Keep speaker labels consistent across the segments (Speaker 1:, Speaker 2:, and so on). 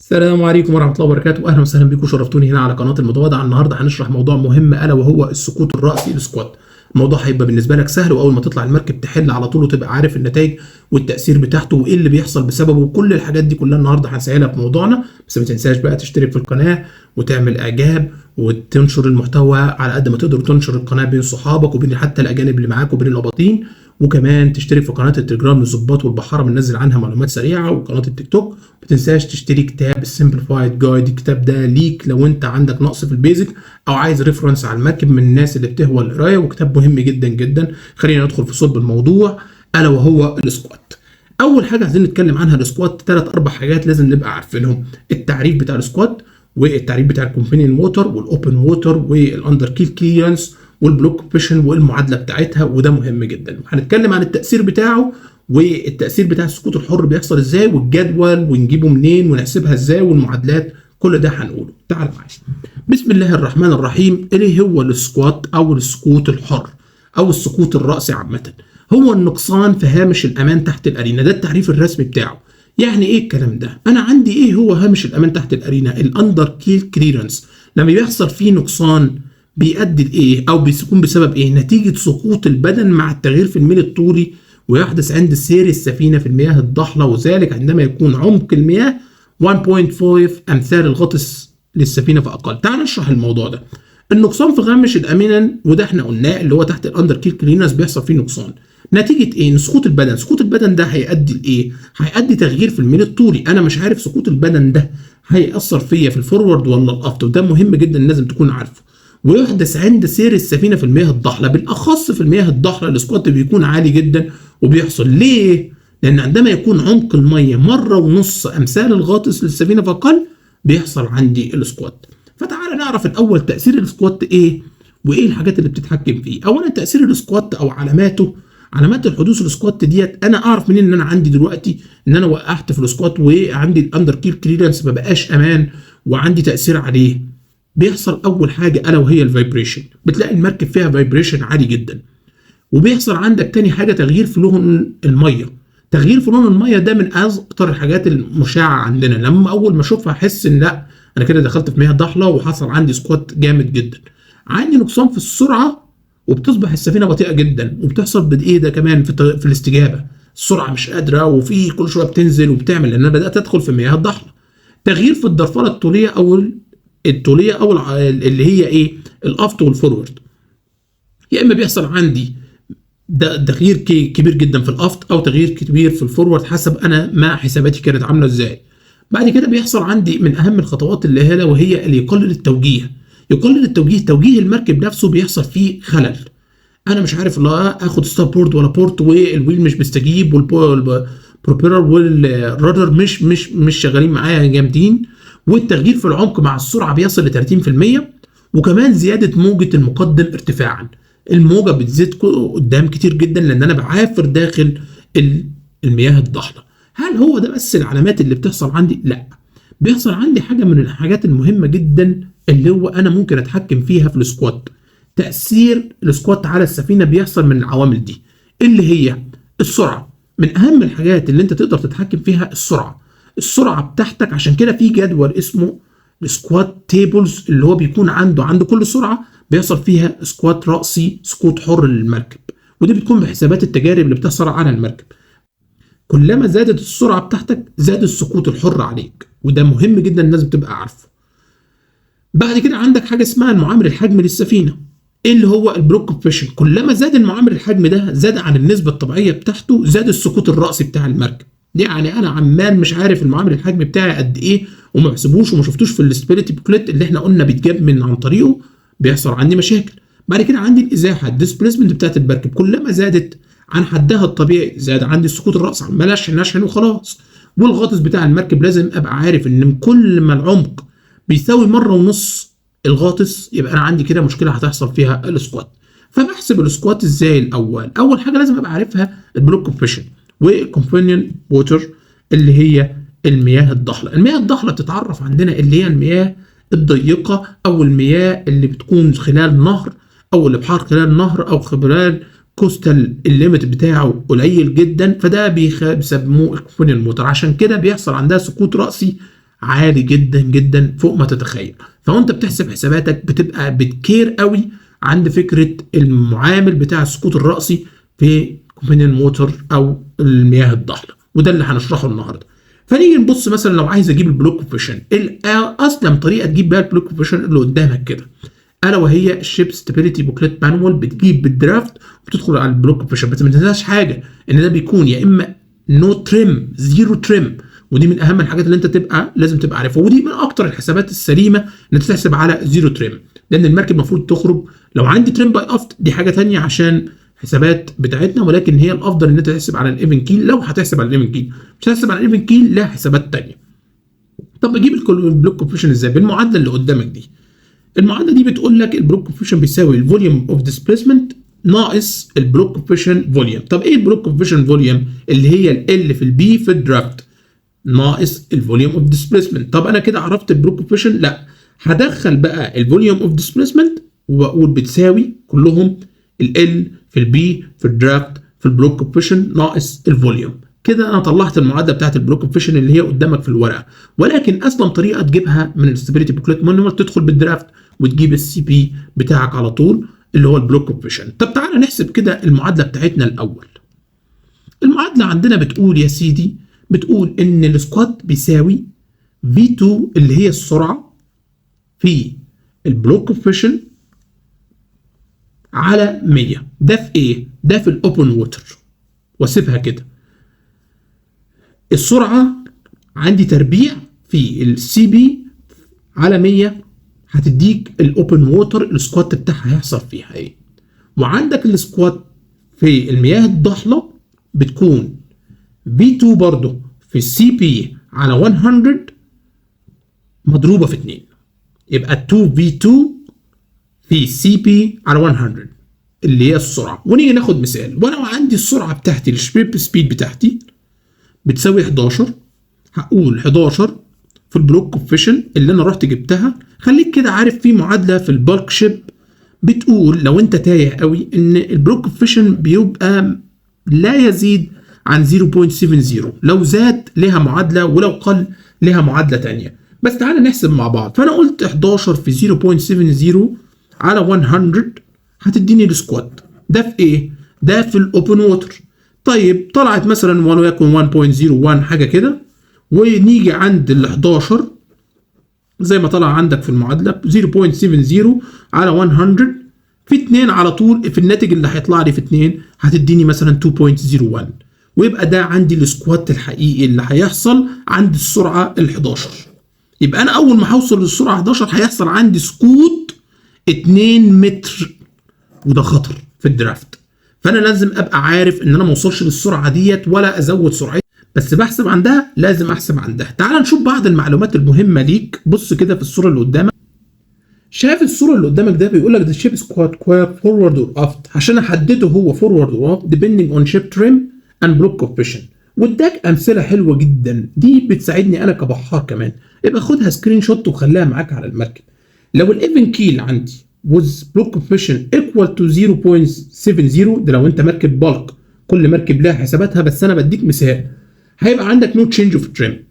Speaker 1: السلام عليكم ورحمة الله وبركاته، أهلا وسهلا بكم، شرفتوني هنا على قناة المتواضع. النهاردة هنشرح موضوع مهم ألا وهو السقوط الرأسي السكوات. الموضوع هيبقى بالنسبة لك سهل، وأول ما تطلع المركب تحل على طول وتبقى عارف النتائج والتأثير بتاعته وإيه اللي بيحصل بسببه، وكل الحاجات دي كلها النهاردة هنسهلها في موضوعنا. بس ما تنساش بقى تشترك في القناة وتعمل إعجاب وتنشر المحتوى على قد ما تقدر، تنشر القناة بين صحابك وبين حتى الأجانب اللي معاك وبين الأباطين، وكمان تشترك في قناه التليجرام للظباط والبحاره، بننزل عنها معلومات سريعه، وقناه التيك توك. ما تنساش تشتري كتاب السمبليفايد جايد. الكتاب ده ليك لو انت عندك نقص في البيزك او عايز ريفرنس على المركب من الناس اللي بتهوى القرايه، وكتاب مهم جدا جدا. خلينا ندخل في صلب الموضوع الا وهو السكوات. اول حاجه عايزين نتكلم عنها السكوات، 3-4 حاجات لازم نبقى عارفينهم: التعريف بتاع السكوات، والتعريف بتاع الكومبانيون موتور والاوبن ووتر والاندر كيل كليرنس والبلوك بوزيشن والمعادله بتاعتها، وده مهم جدا. هنتكلم عن التاثير بتاعه، والتاثير بتاع السقوط الحر بيحصل ازاي، والجدول ونجيبه منين ونحسبها ازاي، والمعادلات، كل ده هنقوله. تعال معايا. بسم الله الرحمن الرحيم. ايه هو السكوات او السقوط الحر او السقوط الرأسي عامه؟ هو النقصان في هامش الامان تحت الارينا، ده التعريف الرسمي بتاعه. يعني ايه الكلام ده؟ انا عندي ايه هو هامش الامان تحت الارينا؟ الاندر كيل كليرنس. لما بيحصل فيه نقصان بيؤدي لايه او بيكون بسبب ايه؟ نتيجه سقوط البدن مع التغيير في الميل الطولي، ويحدث عند سير السفينه في المياه الضحله، وذلك عندما يكون عمق المياه 1.5 امثال الغطس للسفينه فاقل. تعال نشرح الموضوع ده. النقصان في هامش الامان، وده احنا قلناه اللي هو تحت الاندر كيل كليرنس، بيحصل فيه نقصان نتيجه ايه؟ سقوط البدن. سقوط البدن ده هيؤدي لايه؟ هيؤدي تغيير في الميل الطولي. انا مش عارف سقوط البدن ده هيأثر فيا في الفورورد ولا الافت، وده مهم جدا لازم تكون عارفه. ويحدث عند سير السفينه في المياه الضحله، بالاخص في المياه الضحله السكوات بيكون عالي جدا. وبيحصل ليه؟ لان عندما يكون عمق الميه 1.5 امثال الغاطس للسفينه فاقل بيحصل عندي السكوات. فتعال نعرف الاول تاثير السكوات ايه، وايه الحاجات اللي بتتحكم فيه. اولا تاثير السكوات او علاماته، علامات الحدوث السكوات ديت انا اعرف منين ان انا عندي دلوقتي ان انا وقعت في السكوات وعندي الاندر كيل كليرنس ما بقاش امان وعندي تاثير عليه. بيحصل اول حاجه الا وهي الفايبريشن. بتلاقي المركب فيها فايبريشن عالي جدا. وبيحصل عندك تاني حاجه تغيير في لون الميه. تغيير في لون الميه ده من اكتر الحاجات المشعه عندنا. لما اول ما اشوفها احس ان لا، انا كده دخلت في مياه ضحله وحصل عندي سكوات جامد جدا. عندي نقصان في السرعه، وبتصبح السفينه بطيئه جدا. وبتحصل بايه ده كمان في الاستجابه، السرعه مش قادره، وفي كل شويه بتنزل وبتعمل، لان انا بدات ادخل في مياه الضحله. تغيير في الضرفله الطوليه او اللي هي ايه؟ الافت والفورورد. يا اما بيحصل عندي ده تغيير كبير جدا في الافت، او تغيير كبير في الفورورد، حسب انا ما حساباتي كانت عامله ازاي. بعد كده بيحصل عندي من اهم الخطوات اللي هي وهي اللي يقلل التوجيه. يقلل التوجيه، توجيه المركب نفسه بيحصل فيه خلل. انا مش عارف لا اخد ستار بورد ولا بورت، والويل مش بيستجيب، والبروبيلر والرادر مش شغالين معايا جامدين، والتغيير في العمق مع السرعه بيصل ل 30%. وكمان زياده موجه المقدم ارتفاعا. الموجه بتزيد قدام كتير جدا لان انا بعافر داخل المياه الضحله. هل هو ده بس العلامات اللي بتحصل عندي؟ لا، بيحصل عندي حاجه من الحاجات المهمه جدا اللي هو انا ممكن اتحكم فيها في السكوات. تاثير السكوات على السفينه بيحصل من العوامل دي اللي هي السرعه. من اهم الحاجات اللي انت تقدر تتحكم فيها السرعه بتاعتك. عشان كده في جدول اسمه السكوات تيبلز، اللي هو بيكون عند كل سرعه بيحصل فيها سكوات رأسي، سقوط حر للمركب. ودي بتكون بحسابات التجارب اللي بتحصل على المركب. كلما زادت السرعه بتاعتك زاد السقوط الحر عليك، وده مهم جدا لازم تبقى عارفه. بعد كده عندك حاجه اسمها المعامل الحجم للسفينه، اللي هو البلوك بوزيشن. كلما زاد المعامل الحجم ده، زاد عن النسبه الطبيعيه بتاعته، زاد السقوط الرأسي بتاع المركب. يعني انا عمال مش عارف المعامل الحجم بتاعي قد ايه، وما بحسبوش وما شفتوش في الستابيليتي بوكليت اللي احنا قلنا بيتجاب من عن طريقه، بيحصل عندي مشاكل. بعد كده عندي الازاحه، الديسبليسمنت بتاعت المركب، كلما زادت عن حدها الطبيعي زاد عندي السقوط الرأسي، عمال اشحن وخلاص. والغطس بتاع المركب لازم ابقى عارف ان كل ما العمق بيساوي 1.5 الغاطس، يبقى انا عندي كده مشكله هتحصل فيها السكوات. فبحسب السكوات ازاي؟ الاول اول حاجه لازم ابقى عارفها البلوك بوزيشن والكومبانيون ووتر، اللي هي المياه الضحله. المياه الضحله بتتعرف عندنا اللي هي المياه الضيقه، او المياه اللي بتكون خلال نهر، او الابحار خلال نهر، او خلال كوستال الليمت بتاعه قليل جدا، فده بيسموه الكومبانيون موتر. عشان كده بيحصل عندها سقوط رأسي عالي جدا جدا فوق ما تتخيل. فوانت بتحسب حساباتك بتبقى بتكير قوي عند فكره المعامل بتاع السقوط الرأسي في كومبانيون موتور او المياه الضحله، وده اللي هنشرحه النهارده. فنيجي نبص مثلا لو عايز اجيب البلوك كوفيشن، اسلم طريقه تجيب بيها البلوك كوفيشن اللي قدامك كده، الا وهي الشيب ستابيليتي بوكلت مانوال. بتجيب بالدرافت وبتدخل على البلوك كوفيشن، بس ما تنساش حاجه ان ده بيكون يا اما نو تريم، زيرو تريم، ودي من اهم الحاجات اللي انت لازم تبقى عارفها، ودي من اكتر الحسابات السليمه ان انت تحسب على زيرو تريم، لان المركب المفروض تخرج. لو عندي تريم باي افت دي حاجه ثانيه عشان حسابات بتاعتنا، ولكن هي الافضل ان انت تحسب على الايفن كيل. لو هتحسب على الايفن كيل، مش هتحسب على الايفن كيل، لا حسابات ثانيه. طب اجيب البلوك كوفيشن ازاي؟ بالمعادله اللي قدامك دي. المعادله دي بتقول لك البلوك كوفيشن بيساوي الفوليوم اوف ديسبيسمنت ناقص البلوك كوفيشن فوليوم. طب ايه البلوك كوفيشن فوليوم؟ اللي هي ال في البي في الدرافت ناقص الفوليوم اوف ديسبيسمنت. طب انا كده عرفت البلوك كوفيشن؟ لا، هدخل بقى الفوليوم اوف ديسبيسمنت واقول بتساوي كلهم ال في البي في الدرافت في البلوك كوفيشن ناقص الفوليوم. كده انا طلعت المعادله بتاعت البلوك كوفيشن اللي هي قدامك في الورقه. ولكن اسلم طريقه تجيبها من الاستابيليتي بوكلت مانوال، تدخل بالدرافت وتجيب السي بي بتاعك على طول اللي هو البلوك كوفيشن. طب تعالى نحسب كده المعادله بتاعتنا الاول. المعادله عندنا بتقول يا سيدي، بتقول ان السكوات بيساوي V2 اللي هي السرعه في البلوك كوفيشن على 100. ده في ايه؟ ده في الاوبن ووتر، واسيبها كده. السرعه عندي تربيع في السي بي على 100 هتديك الاوبن ووتر السكوات بتاعها هيحصل فيها ايه. وعندك السكوات في المياه الضحله بتكون V2 برضه في السي بي على 100 مضروبه في 2، يبقى 2V2 في سي بي على 100 اللي هي السرعه. ونيجي ناخد مثال، وانا عندي السرعه بتاعتي الشريب سبيد بتاعتي بتساوي 11، هقول 11 في البلوك كوفيشن اللي انا رحت جبتها. خليك كده عارف في معادله في البالك شيب بتقول لو انت تايه قوي ان البلوك كوفيشن بيبقى لا يزيد عن 0.70، لو زاد لها معادله ولو قل لها معادله ثانيه. بس تعالى نحسب مع بعض. فانا قلت 11 في 0.70 على 100 هتديني السكوات. ده في ايه؟ ده في الاوبن ووتر. طيب طلعت مثلا وليكن 1.01 حاجه كده، ونيجي عند ال 11 زي ما طلع عندك في المعادله 0.70 على 100 في 2 على طول. في الناتج اللي هيطلع لي في 2 هتديني مثلا 2.01، ويبقى ده عندي السكوات الحقيقي اللي هيحصل عند السرعه ال 11. يبقى انا اول ما هوصل للسرعه 11 هيحصل عندي سكوت 2 متر، وده خطر في الدرافت. فانا لازم ابقى عارف ان انا ما اوصلش للسرعه ديت ولا ازود سرعتي، بس بحسب عندها، لازم احسب عندها. تعال نشوف بعض المعلومات المهمه ليك. بص كده في الصوره اللي قدامك، شايف الصوره اللي قدامك ده بيقول لك ده شيب سكوات فورورد اور افت، عشان احدده هو فورورد اور افت depending on ship trim and block coefficient. واداك امثله حلوه جدا، دي بتساعدني انا كبحار كمان. يبقى خدها سكرين شوت وخليها معاك على المركب. لو الايفن كيل عندي with block coefficient equal to 0.70، ده لو انت مركب بالك، كل مركب لها حساباتها بس انا بديك مثال، هيبقى عندك نو تشينج اوف تريم.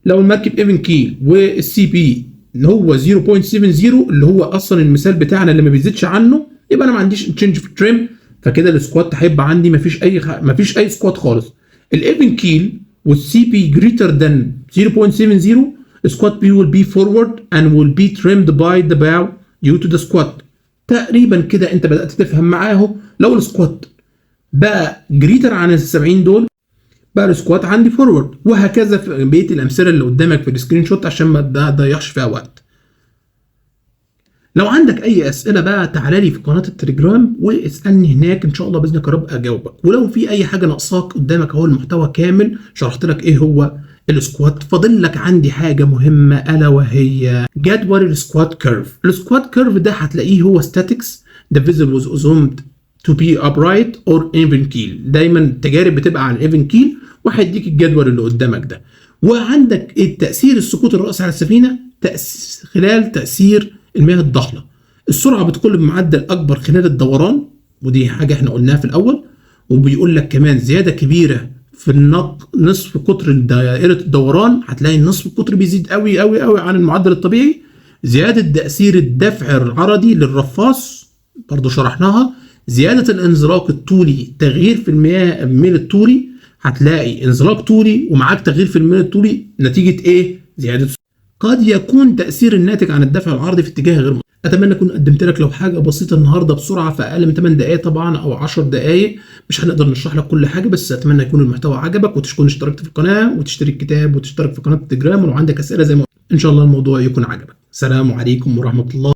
Speaker 1: لو المركب ايفن كيل والسي بي اللي هو 0.70 اللي هو اصلا المثال بتاعنا اللي ما بيزيدش عنه، يبقى انا ما عنديش تشينج في التريم، فكده السكوات هيبقى عندي مفيش اي سكوات خالص. الايفن كيل والسي بي جريتر ذان 0.70 squat B will be forward and will be trimmed by the bow due to the squat. تقريبا كده انت بدأت تفهم معاه. لو السكوات بقى جريتر عن ال 70 دول بقى السكوات عندي فورورد، وهكذا في بقيه الامثله اللي قدامك في السكرين شوت عشان ما تضيعش فيها وقت. لو عندك اي اسئله بقى تعالى لي في قناه التليجرام واسالني هناك، ان شاء الله باذن الله اجاوبك. ولو في اي حاجه ناقصاك قدامك اهو المحتوى كامل شرحت لك ايه هو السكوات. فاضل لك عندي حاجه مهمه الا وهي جدول السكوات كيرف. السكوات كيرف ده هتلاقيه هو statics the vessel was assumed to be upright or even keel. دايما التجارب بتبقى على الايفن كيل، وهيديك الجدول اللي قدامك ده. وعندك التاثير السقوط الرأسي على السفينه خلال تاثير المياه الضحله. السرعه بتقل بمعدل اكبر خلال الدوران، ودي حاجه احنا قلناها في الاول. وبيقول لك كمان زياده كبيره في نصف قطر دائرة الدوران هتلاقي نصف القطر بيزيد قوي قوي قوي عن المعدل الطبيعي. زيادة تأثير الدفع العرضي للرفاص برضو شرحناها. زيادة الانزلاق الطولي، تغيير في الميل الطولي، هتلاقي انزلاق طولي ومعاك تغيير في الميل الطولي نتيجة ايه؟ زيادة. قد يكون تأثير الناتج عن الدفع العرضي في اتجاه غير مطلوب. اتمنى اكون قدمت لك لو حاجه بسيطه النهارده بسرعه في اقل من 8 دقائق طبعا او 10 دقائق. مش هنقدر نشرح لك كل حاجه، بس اتمنى يكون المحتوى عجبك وتكون اشتركت في القناه وتشتري الكتاب وتشترك في قناه التليجرام. ولو عندك اسئله زي ما ان شاء الله الموضوع يكون عجبك. سلام عليكم ورحمه الله.